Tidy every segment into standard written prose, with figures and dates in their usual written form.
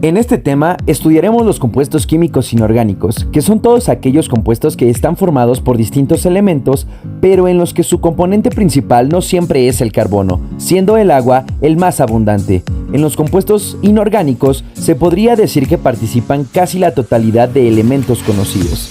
En este tema estudiaremos los compuestos químicos inorgánicos, que son todos aquellos compuestos que están formados por distintos elementos, pero en los que su componente principal no siempre es el carbono, siendo el agua el más abundante. En los compuestos inorgánicos se podría decir que participan casi la totalidad de elementos conocidos.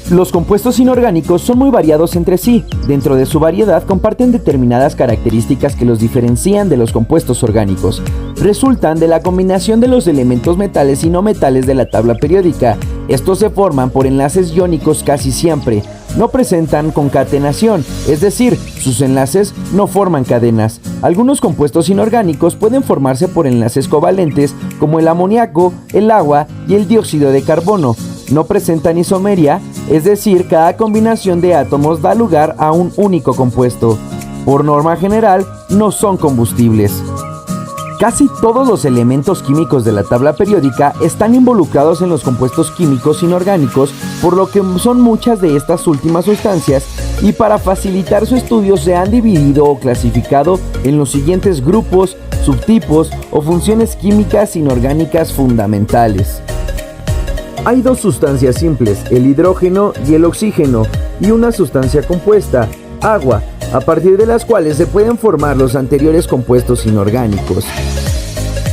Los compuestos inorgánicos son muy variados entre sí. Dentro de su variedad comparten determinadas características que los diferencian de los compuestos orgánicos. Resultan de la combinación de los elementos metales y no metales de la tabla periódica. Estos se forman por enlaces iónicos casi siempre. No presentan concatenación, es decir, sus enlaces no forman cadenas. Algunos compuestos inorgánicos pueden formarse por enlaces covalentes como el amoníaco, el agua y el dióxido de carbono. No presentan isomería, es decir, cada combinación de átomos da lugar a un único compuesto. Por norma general, no son combustibles. Casi todos los elementos químicos de la tabla periódica están involucrados en los compuestos químicos inorgánicos, por lo que son muchas de estas últimas sustancias, y para facilitar su estudio se han dividido o clasificado en los siguientes grupos, subtipos o funciones químicas inorgánicas fundamentales. Hay dos sustancias simples, el hidrógeno y el oxígeno, y una sustancia compuesta, agua, a partir de las cuales se pueden formar los anteriores compuestos inorgánicos.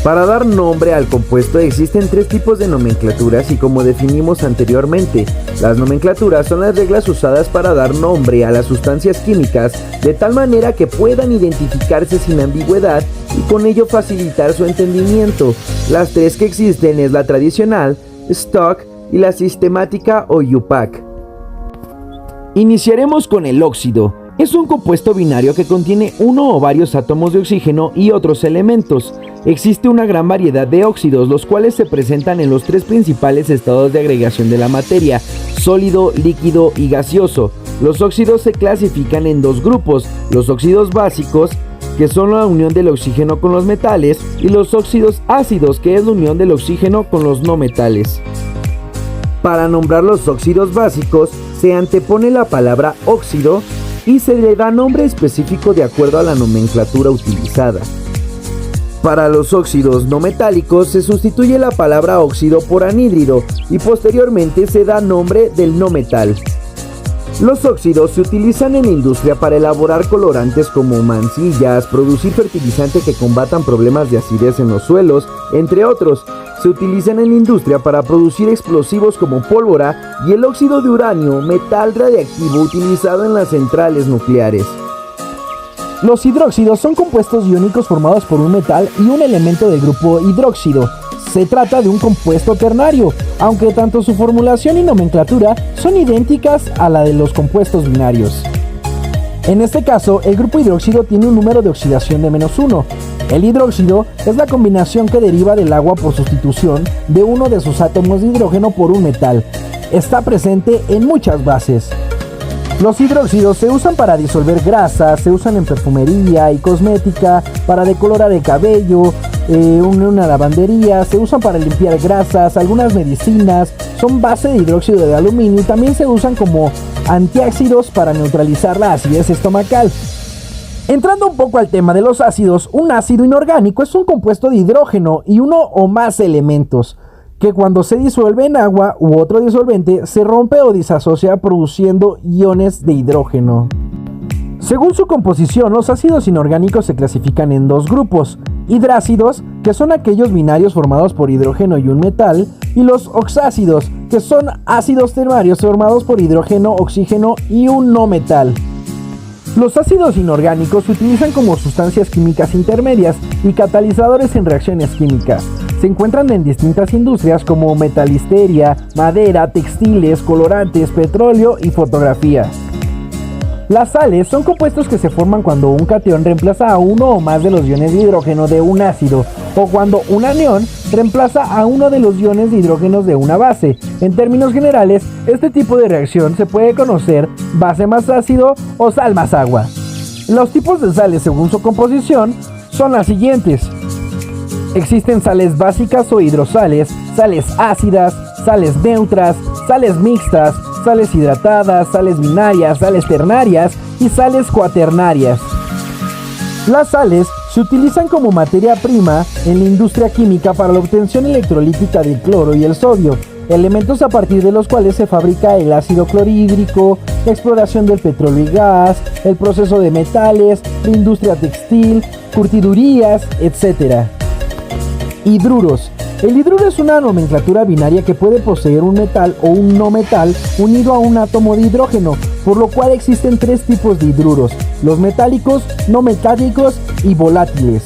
Para dar nombre al compuesto existen tres tipos de nomenclaturas y como definimos anteriormente, las nomenclaturas son las reglas usadas para dar nombre a las sustancias químicas de tal manera que puedan identificarse sin ambigüedad y con ello facilitar su entendimiento. Las tres que existen es la tradicional, Stock y la sistemática o UPAC. Iniciaremos con el óxido. Es un compuesto binario que contiene uno o varios átomos de oxígeno y otros elementos. Existe una gran variedad de óxidos, los cuales se presentan en los tres principales estados de agregación de la materia: sólido, líquido y gaseoso. Los óxidos se clasifican en dos grupos: los óxidos básicos, que son la unión del oxígeno con los metales, y los óxidos ácidos, que es la unión del oxígeno con los no metales. Para nombrar los óxidos básicos, se antepone la palabra óxido y se le da nombre específico de acuerdo a la nomenclatura utilizada. Para los óxidos no metálicos se sustituye la palabra óxido por anhídrido y posteriormente se da nombre del no metal. Los óxidos se utilizan en la industria para elaborar colorantes como mancillas, producir fertilizantes que combatan problemas de acidez en los suelos, entre otros. Se utilizan en la industria para producir explosivos como pólvora y el óxido de uranio, metal radiactivo utilizado en las centrales nucleares. Los hidróxidos son compuestos iónicos formados por un metal y un elemento del grupo hidróxido. Se trata de un compuesto ternario, aunque tanto su formulación y nomenclatura son idénticas a la de los compuestos binarios. En este caso, el grupo hidróxido tiene un número de oxidación de -1. El hidróxido es la combinación que deriva del agua por sustitución de uno de sus átomos de hidrógeno por un metal. Está presente en muchas bases. Los hidróxidos se usan para disolver grasas, se usan en perfumería y cosmética, para decolorar el cabello, una lavandería, se usan para limpiar grasas, algunas medicinas, son base de hidróxido de aluminio y también se usan como antiácidos para neutralizar la acidez estomacal. Entrando un poco al tema de los ácidos, un ácido inorgánico es un compuesto de hidrógeno y uno o más elementos, que cuando se disuelve en agua u otro disolvente se rompe o disasocia produciendo iones de hidrógeno. Según su composición, los ácidos inorgánicos se clasifican en dos grupos: hidrácidos, que son aquellos binarios formados por hidrógeno y un metal, y los oxácidos, que son ácidos ternarios formados por hidrógeno, oxígeno y un no metal. Los ácidos inorgánicos se utilizan como sustancias químicas intermedias y catalizadores en reacciones químicas. Se encuentran en distintas industrias como metalistería, madera, textiles, colorantes, petróleo y fotografía. Las sales son compuestos que se forman cuando un catión reemplaza a uno o más de los iones de hidrógeno de un ácido, o cuando un anión reemplaza a uno de los iones de hidrógeno de una base. En términos generales, este tipo de reacción se puede conocer base más ácido o sal más agua. Los tipos de sales según su composición son las siguientes. Existen sales básicas o hidrosales, sales ácidas, sales neutras, sales mixtas, sales hidratadas, sales binarias, sales ternarias y sales cuaternarias. Las sales se utilizan como materia prima en la industria química para la obtención electrolítica del cloro y el sodio, elementos a partir de los cuales se fabrica el ácido clorhídrico, la exploración del petróleo y gas, el proceso de metales, la industria textil, curtidurías, etc. Hidruros. El hidruro es una nomenclatura binaria que puede poseer un metal o un no metal unido a un átomo de hidrógeno, por lo cual existen tres tipos de hidruros: los metálicos, no metálicos y volátiles.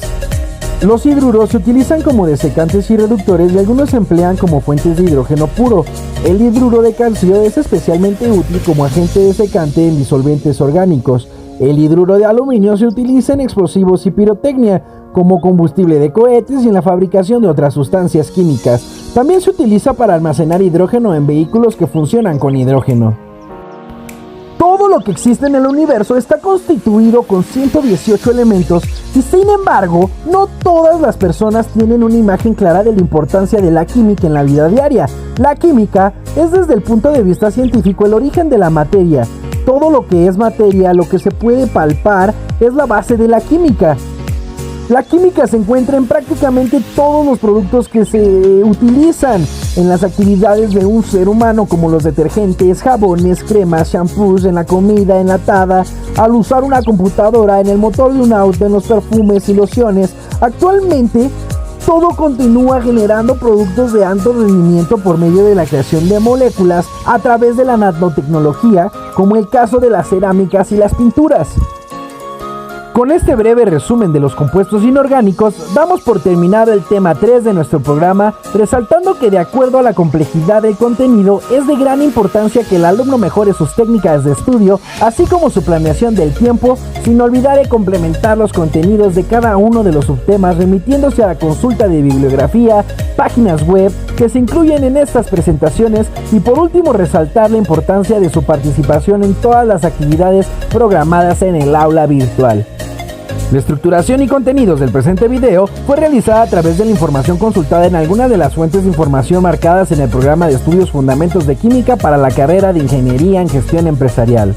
Los hidruros se utilizan como desecantes y reductores y algunos se emplean como fuentes de hidrógeno puro. El hidruro de calcio es especialmente útil como agente desecante en disolventes orgánicos. El hidruro de aluminio se utiliza en explosivos y pirotecnia, como combustible de cohetes y en la fabricación de otras sustancias químicas. También se utiliza para almacenar hidrógeno en vehículos que funcionan con hidrógeno. Todo lo que existe en el universo está constituido con 118 elementos y, sin embargo, no todas las personas tienen una imagen clara de la importancia de la química en la vida diaria. La química es, desde el punto de vista científico, el origen de la materia. Todo lo que es materia, lo que se puede palpar, es la base de la química. La química se encuentra en prácticamente todos los productos que se utilizan en las actividades de un ser humano, como los detergentes, jabones, cremas, shampoos, en la comida enlatada, al usar una computadora, en el motor de un auto, en los perfumes y lociones. Actualmente, todo continúa generando productos de alto rendimiento por medio de la creación de moléculas a través de la nanotecnología, como el caso de las cerámicas y las pinturas. Con este breve resumen de los compuestos inorgánicos, damos por terminado el tema 3 de nuestro programa, resaltando que, de acuerdo a la complejidad del contenido, es de gran importancia que el alumno mejore sus técnicas de estudio, así como su planeación del tiempo, sin olvidar complementar los contenidos de cada uno de los subtemas, remitiéndose a la consulta de bibliografía, páginas web que se incluyen en estas presentaciones, y por último resaltar la importancia de su participación en todas las actividades programadas en el aula virtual. La estructuración y contenidos del presente video fue realizada a través de la información consultada en algunas de las fuentes de información marcadas en el programa de estudios Fundamentos de Química para la carrera de Ingeniería en Gestión Empresarial.